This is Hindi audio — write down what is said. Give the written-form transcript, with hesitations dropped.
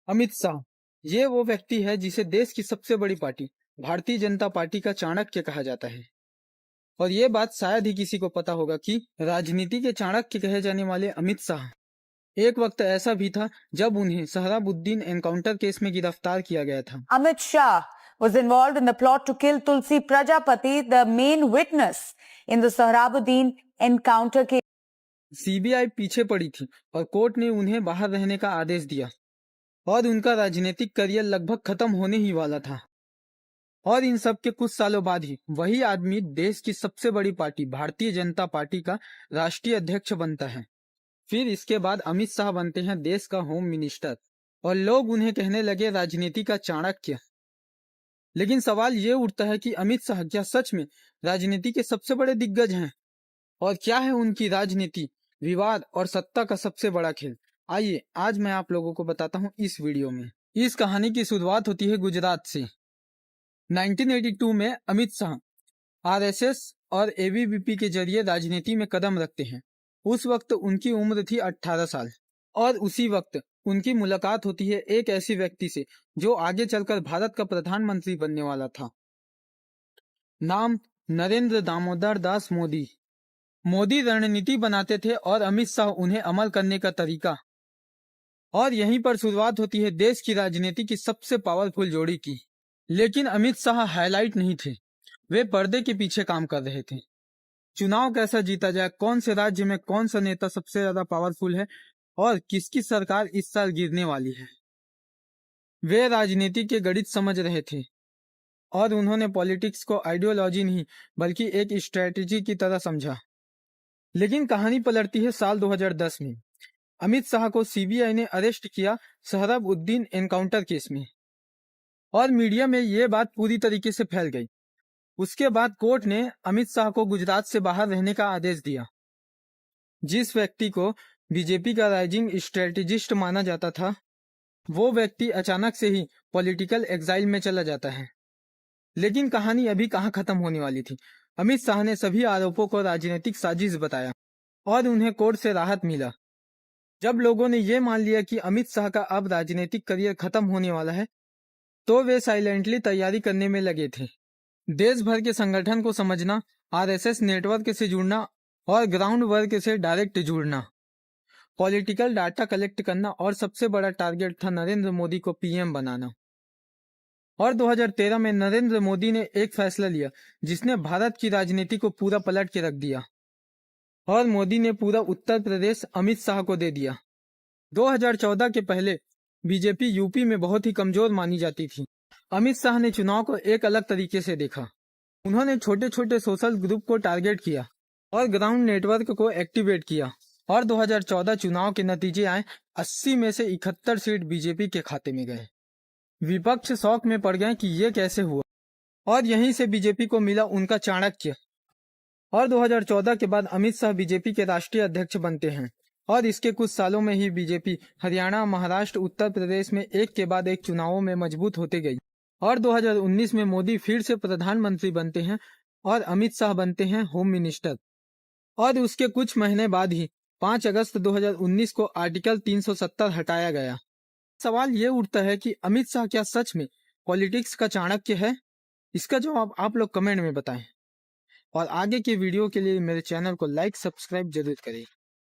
अमित शाह ये वो व्यक्ति है जिसे देश की सबसे बड़ी पार्टी भारतीय जनता पार्टी का चाणक्य कहा जाता है। और ये बात शायद ही किसी को पता होगा कि राजनीति के चाणक्य कहे जाने वाले अमित शाह एक वक्त ऐसा भी था जब उन्हें सोहराबुद्दीन एनकाउंटर केस में गिरफ्तार किया गया था। Amit Shah was involved in the plot to kill Tulsi Prajapati, the main witness in the Sohrabuddin encounter case. CBI पीछे पड़ी थी और कोर्ट ने उन्हें बाहर रहने का आदेश दिया और उनका राजनीतिक करियर लगभग खत्म होने ही वाला था। और इन सब के कुछ सालों बाद ही वही आदमी देश की सबसे बड़ी पार्टी भारतीय जनता पार्टी का राष्ट्रीय अध्यक्ष बनता है। फिर इसके बाद अमित शाह बनते हैं देश का होम मिनिस्टर और लोग उन्हें कहने लगे राजनीति का चाणक्य। लेकिन सवाल ये उठता है कि अमित शाह क्या सच में राजनीति के सबसे बड़े दिग्गज हैं? और क्या है उनकी राजनीति, विवाद और सत्ता का सबसे बड़ा खेल? आइए आज मैं आप लोगों को बताता हूँ इस वीडियो में। इस कहानी की शुरुआत होती है गुजरात से। 1982 में अमित शाह आरएसएस और एबीवीपी के जरिए राजनीति में कदम रखते हैं। उस वक्त उनकी उम्र थी 18 साल और उसी वक्त उनकी मुलाकात होती है एक ऐसी व्यक्ति से जो आगे चलकर भारत का प्रधानमंत्री बनने वाला था। नाम नरेंद्र दामोदर दास मोदी। मोदी रणनीति बनाते थे और अमित शाह उन्हें अमल करने का तरीका। और यहीं पर शुरुआत होती है देश की राजनीति की सबसे पावरफुल जोड़ी की। लेकिन अमित शाह हाईलाइट नहीं थे, वे पर्दे के पीछे काम कर रहे थे। चुनाव कैसा जीता जाए, कौन से राज्य में कौन सा नेता सबसे ज्यादा पावरफुल है और किसकी सरकार इस साल गिरने वाली है, वे राजनीति के गणित समझ रहे थे। और उन्होंने पॉलिटिक्स को आइडियोलॉजी नहीं बल्कि एक स्ट्रेटेजी की तरह समझा। लेकिन कहानी पलटती है साल 2010 में। अमित शाह को सीबीआई ने अरेस्ट किया सोहराबुद्दीन एनकाउंटर केस में और मीडिया में ये बात पूरी तरीके से फैल गई। उसके बाद कोर्ट ने अमित शाह को गुजरात से बाहर रहने का आदेश दिया। जिस व्यक्ति को बीजेपी का राइजिंग स्ट्रेटेजिस्ट माना जाता था, वो व्यक्ति अचानक से ही पॉलिटिकल एग्जाइल में चला जाता है। लेकिन कहानी अभी कहाँ खत्म होने वाली थी। अमित शाह ने सभी आरोपों को राजनीतिक साजिश बताया और उन्हें कोर्ट से राहत मिला। जब लोगों ने ये मान लिया कि अमित शाह का अब राजनीतिक करियर खत्म होने वाला है, तो वे साइलेंटली तैयारी करने में लगे थे। देश भर के संगठन को समझना, आरएसएस नेटवर्क से जुड़ना और ग्राउंड वर्क से डायरेक्ट जुड़ना, पॉलिटिकल डाटा कलेक्ट करना और सबसे बड़ा टारगेट था नरेंद्र मोदी को पीएम बनाना। और 2013 में नरेंद्र मोदी ने एक फैसला लिया जिसने भारत की राजनीति को पूरा पलट के रख दिया और मोदी ने पूरा उत्तर प्रदेश अमित शाह को दे दिया। 2014 के पहले बीजेपी यूपी में बहुत ही कमजोर मानी जाती थी। अमित शाह ने चुनाव को एक अलग तरीके से देखा। उन्होंने छोटे छोटे सोशल ग्रुप को टारगेट किया और ग्राउंड नेटवर्क को एक्टिवेट किया और 2014 चुनाव के नतीजे आए। 80 में से 71 सीट बीजेपी के खाते में गए। विपक्ष शौक में पड़ गए कि ये कैसे हुआ और यहीं से बीजेपी को मिला उनका चाणक्य। और 2014 के बाद अमित शाह बीजेपी के राष्ट्रीय अध्यक्ष बनते हैं और इसके कुछ सालों में ही बीजेपी हरियाणा, महाराष्ट्र, उत्तर प्रदेश में एक के बाद एक चुनावों में मजबूत होते गई। और 2019 में मोदी फिर से प्रधानमंत्री बनते हैं और अमित शाह बनते हैं होम मिनिस्टर। और उसके कुछ महीने बाद ही 5 अगस्त 2019 को आर्टिकल 370 हटाया गया। सवाल ये उठता है कि अमित शाह क्या सच में पॉलिटिक्स का चाणक्य है? इसका जवाब आप लोग कमेंट में बताएं और आगे के वीडियो के लिए मेरे चैनल को लाइक सब्सक्राइब जरूर करें।